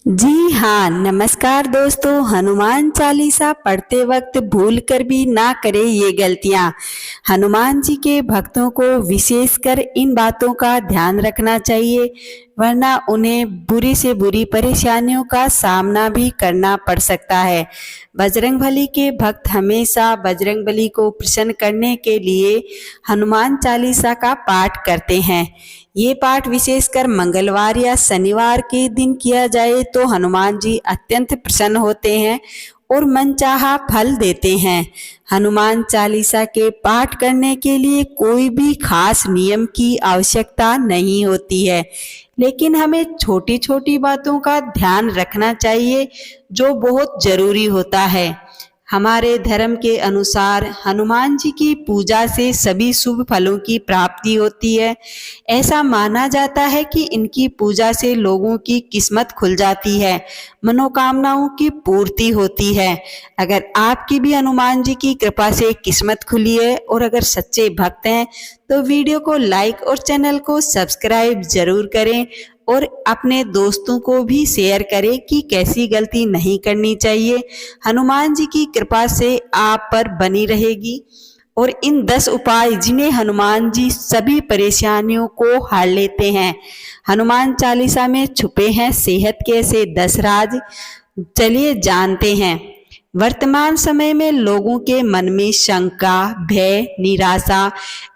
जी हाँ, नमस्कार दोस्तों। हनुमान चालीसा पढ़ते वक्त भूल कर भी ना करें ये गलतियाँ। हनुमान जी के भक्तों को विशेषकर इन बातों का ध्यान रखना चाहिए, वरना उन्हें बुरी से बुरी परेशानियों का सामना भी करना पड़ सकता है। बजरंगबली के भक्त हमेशा बजरंगबली को प्रसन्न करने के लिए हनुमान चालीसा का पाठ करते हैं। ये पाठ विशेषकर मंगलवार या शनिवार के दिन किया जाए तो हनुमान जी अत्यंत प्रसन्न होते हैं और मनचाहा फल देते हैं। हनुमान चालीसा के पाठ करने के लिए कोई भी खास नियम की आवश्यकता नहीं होती है, लेकिन हमें छोटी छोटी बातों का ध्यान रखना चाहिए जो बहुत जरूरी होता है। हमारे धर्म के अनुसार हनुमान जी की पूजा से सभी शुभ फलों की प्राप्ति होती है। ऐसा माना जाता है कि इनकी पूजा से लोगों की किस्मत खुल जाती है, मनोकामनाओं की पूर्ति होती है। अगर आपकी भी हनुमान जी की कृपा से किस्मत खुली है और अगर सच्चे भक्त हैं तो वीडियो को लाइक और चैनल को सब्सक्राइब जरूर करें और अपने दोस्तों को भी शेयर करें कि कैसी गलती नहीं करनी चाहिए। हनुमान जी की कृपा से आप पर बनी रहेगी और इन 10 उपाय जिन्हें हनुमान जी सभी परेशानियों को हर लेते हैं। हनुमान चालीसा में छुपे हैं सेहत के ऐसे 10 राज, चलिए जानते हैं। वर्तमान समय में लोगों के मन में शंका, भय, निराशा,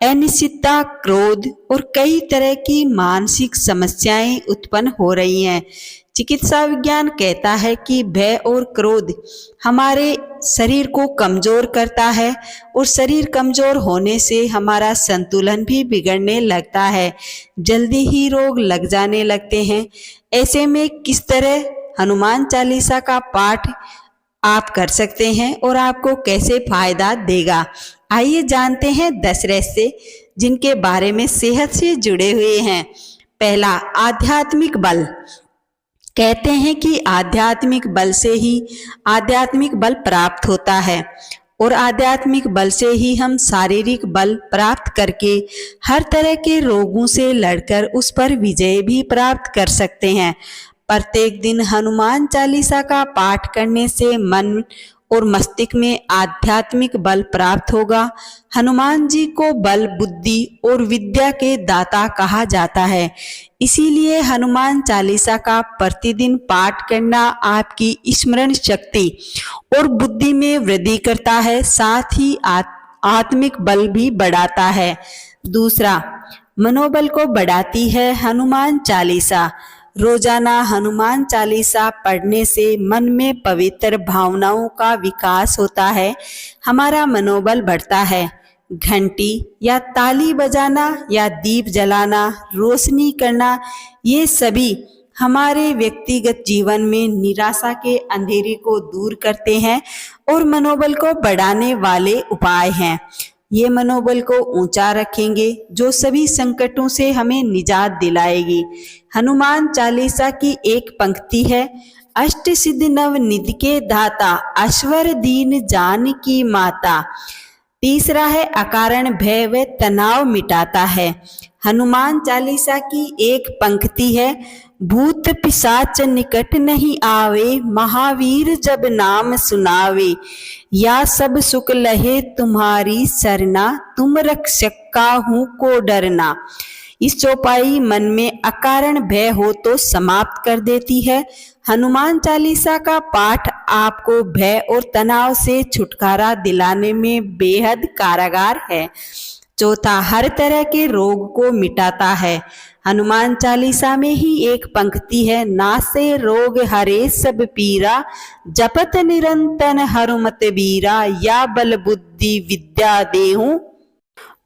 अनिश्चितता, क्रोध और कई तरह की मानसिक समस्याएं उत्पन्न हो रही हैं। चिकित्सा विज्ञान कहता है कि भय और क्रोध हमारे शरीर को कमजोर करता है और शरीर कमजोर होने से हमारा संतुलन भी बिगड़ने लगता है, जल्दी ही रोग लग जाने लगते हैं। ऐसे में किस तरह हनुमान चालीसा का पाठ आप कर सकते हैं और आपको कैसे फायदा देगा, आइए जानते हैं 10 रहस्य जिनके बारे में सेहत से जुड़े हुए हैं। पहला, आध्यात्मिक बल। कहते हैं कि आध्यात्मिक बल से ही आध्यात्मिक बल प्राप्त होता है और आध्यात्मिक बल से ही हम शारीरिक बल प्राप्त करके हर तरह के रोगों से लड़कर उस पर विजय भी प्राप्त कर सकते हैं। प्रत्येक दिन हनुमान चालीसा का पाठ करने से मन और मस्तिष्क में आध्यात्मिक बल प्राप्त होगा। हनुमान जी को बल, बुद्धि और विद्या के दाता कहा जाता है, इसीलिए हनुमान चालीसा का प्रतिदिन पाठ करना आपकी स्मरण शक्ति और बुद्धि में वृद्धि करता है, साथ ही आत्मिक बल भी बढ़ाता है। दूसरा, मनोबल को बढ़ाती है हनुमान चालीसा। रोजाना हनुमान चालीसा पढ़ने से मन में पवित्र भावनाओं का विकास होता है, हमारा मनोबल बढ़ता है। घंटी या ताली बजाना या दीप जलाना, रोशनी करना, ये सभी हमारे व्यक्तिगत जीवन में निराशा के अंधेरे को दूर करते हैं और मनोबल को बढ़ाने वाले उपाय हैं। ये मनोबल को ऊंचा रखेंगे जो सभी संकटों से हमें निजात दिलाएगी। हनुमान चालीसा की एक पंक्ति है, अष्ट सिद्धि नव निधि के दाता, अश्वर दीन जानकी माता। तीसरा है, अकारण भय व तनाव मिटाता है। हनुमान चालीसा की एक पंक्ति है, भूत पिशाच निकट नहीं आवे, महावीर जब नाम सुनावे, या सब सुख लहे तुम्हारी सरना, तुम रक्षक काहू को डरना। इस चौपाई मन में अकारण भय हो तो समाप्त कर देती है। हनुमान चालीसा का पाठ आपको भय और तनाव से छुटकारा दिलाने में बेहद कारगर है। चौथा, हर तरह के रोग को मिटाता है। हनुमान चालीसा में ही एक पंक्ति है, नासे रोग हरे सब पीरा, जपत निरंतर हनुमत बीरा, या बल बुद्धि विद्या देहूं,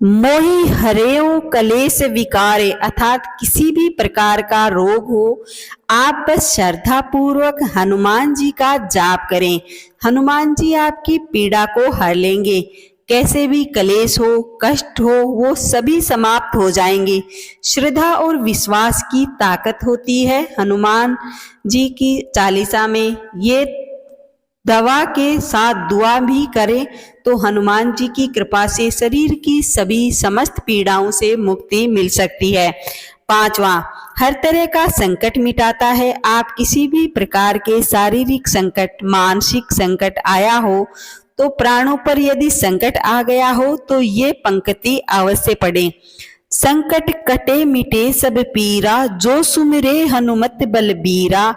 मोहि हरेऊ कलेश विकारे। अर्थात किसी भी प्रकार का रोग हो, आप बस श्रद्धा पूर्वक हनुमान जी का जाप करें, हनुमान जी आपकी पीड़ा को हर लेंगे। कैसे भी कलेश हो, कष्ट हो, वो सभी समाप्त हो जाएंगे। श्रद्धा और विश्वास की ताकत होती है हनुमान जी की चालीसा में। ये दवा के साथ दुआ भी करें तो हनुमान जी की कृपा से शरीर की सभी समस्त पीड़ाओं से मुक्ति मिल सकती है। 5वां, हर तरह का संकट मिटाता है। आप किसी भी प्रकार के शारीरिक संकट, मानसिक संकट आया हो, तो प्राणों पर यदि संकट आ गया हो तो ये पंक्ति अवश्य पढ़ें। संकट कटे मिटे सब पीरा, जो सुमिरे हनुमत बलबीरा।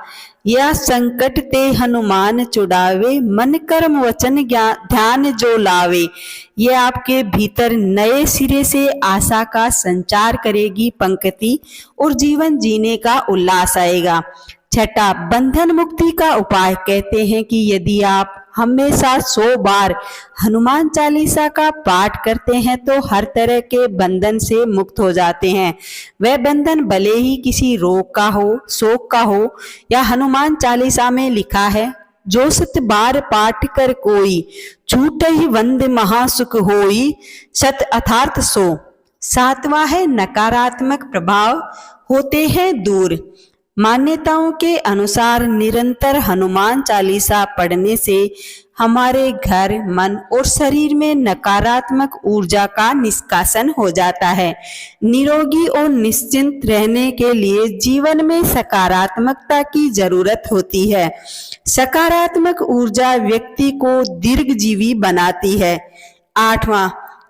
या संकट ते हनुमान छुड़ावे, मन कर्म वचन ध्यान जो लावे। ये आपके भीतर नए सिरे से आशा का संचार करेगी पंक्ति और जीवन जीने का उल्लास आएगा। छठा, बंधन मुक्ति का उपाय कहते हैं कि यदि आप हमेशा 100 बार हनुमान चालीसा का पाठ करते हैं तो हर तरह के बंधन से मुक्त हो जाते हैं। वह बंधन भले ही किसी रोग का हो, शोक का हो, या हनुमान चालीसा में लिखा है, जो 7 बार पाठ कर कोई, छूटहि वंद महासुख होई, सत अर्थात सो। 7वां है नकारात्मक प्रभाव होते हैं दूर। मान्यताओं के अनुसार निरंतर हनुमान चालीसा पढ़ने से हमारे घर, मन और शरीर में नकारात्मक ऊर्जा का निष्कासन हो जाता है। निरोगी और निश्चिंत रहने के लिए जीवन में सकारात्मकता की जरूरत होती है। सकारात्मक ऊर्जा व्यक्ति को दीर्घजीवी बनाती है। 8वां,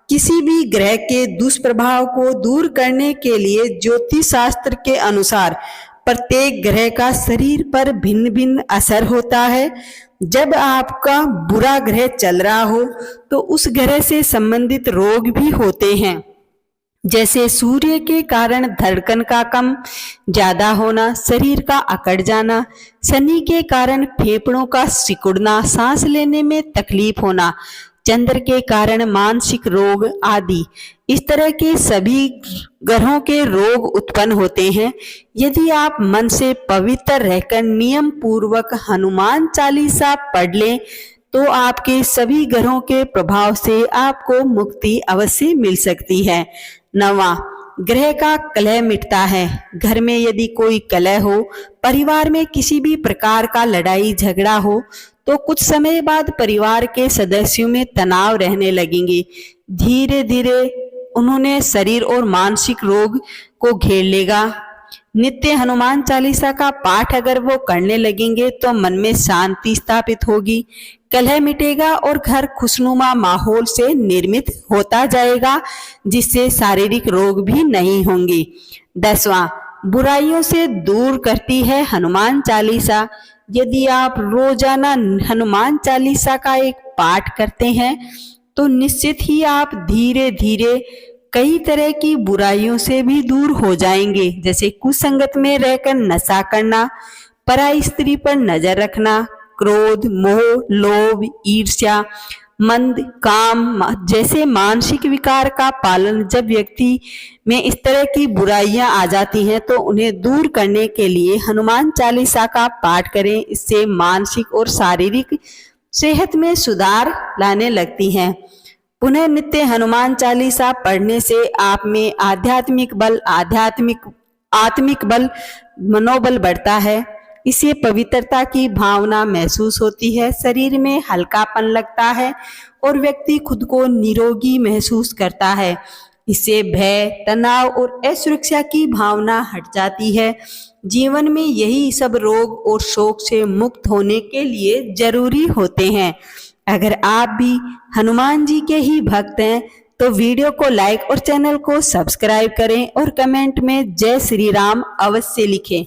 किसी भी ग्रह के दुष्प्रभाव को दूर करने के लिए ज्योतिष शास्त्र के अनुसार प्रत्येक ग्रह का शरीर पर भिन्न भिन्न असर होता है। जब आपका बुरा ग्रह चल रहा हो तो उस ग्रह से संबंधित रोग भी होते हैं, जैसे सूर्य के कारण धड़कन का कम ज्यादा होना, शरीर का अकड़ जाना, शनि के कारण फेफड़ों का सिकुड़ना, सांस लेने में तकलीफ होना, चंद्र के कारण मानसिक रोग आदि। इस तरह के सभी ग्रहों के रोग उत्पन्न होते हैं। यदि आप मन से पवित्र रहकर नियम पूर्वक हनुमान चालीसा पढ़ लें तो आपके सभी ग्रहों के प्रभाव से आपको मुक्ति अवश्य मिल सकती है। 9वां, ग्रह का कलह मिटता है। घर में यदि कोई कलह हो, परिवार में किसी भी प्रकार का लड़ाई झगड़ा हो, तो कुछ समय बाद परिवार के सदस्यों में तनाव रहने लगेंगे। धीरे धीरे उन्होंने शरीर और मानसिक रोग को घेर लेगा। नित्य हनुमान चालीसा का पाठ अगर वो करने लगेंगे तो मन में शांति स्थापित होगी, कलह मिटेगा और घर खुशनुमा माहौल से निर्मित होता जाएगा, जिससे शारीरिक रोग भी नहीं होंगे। 10वां, बुराइयों से दूर करती है हनुमान चालीसा। यदि आप रोजाना हनुमान चालीसा का एक पाठ करते हैं तो निश्चित ही आप धीरे धीरे कई तरह की बुराइयों से भी दूर हो जाएंगे, जैसे कुसंगत में रहकर नशा करना, पराई स्त्री पर नजर रखना, क्रोध, मोह, लोभ, ईर्ष्या, मंद काम जैसे मानसिक विकार का पालन। जब व्यक्ति में इस तरह की बुराइयां आ जाती हैं तो उन्हें दूर करने के लिए हनुमान चालीसा का पाठ करें। इससे मानसिक और शारीरिक सेहत में सुधार लाने लगती हैं। पुनः नित्य हनुमान चालीसा पढ़ने से आप में आध्यात्मिक बल, आत्मिक बल, मनोबल बढ़ता है। इससे पवित्रता की भावना महसूस होती है, शरीर में हल्कापन लगता है और व्यक्ति खुद को निरोगी महसूस करता है। इससे भय, तनाव और असुरक्षा की भावना हट जाती है। जीवन में यही सब रोग और शोक से मुक्त होने के लिए जरूरी होते हैं। अगर आप भी हनुमान जी के ही भक्त हैं तो वीडियो को लाइक और चैनल को सब्सक्राइब करें और कमेंट में जय श्री राम अवश्य लिखें।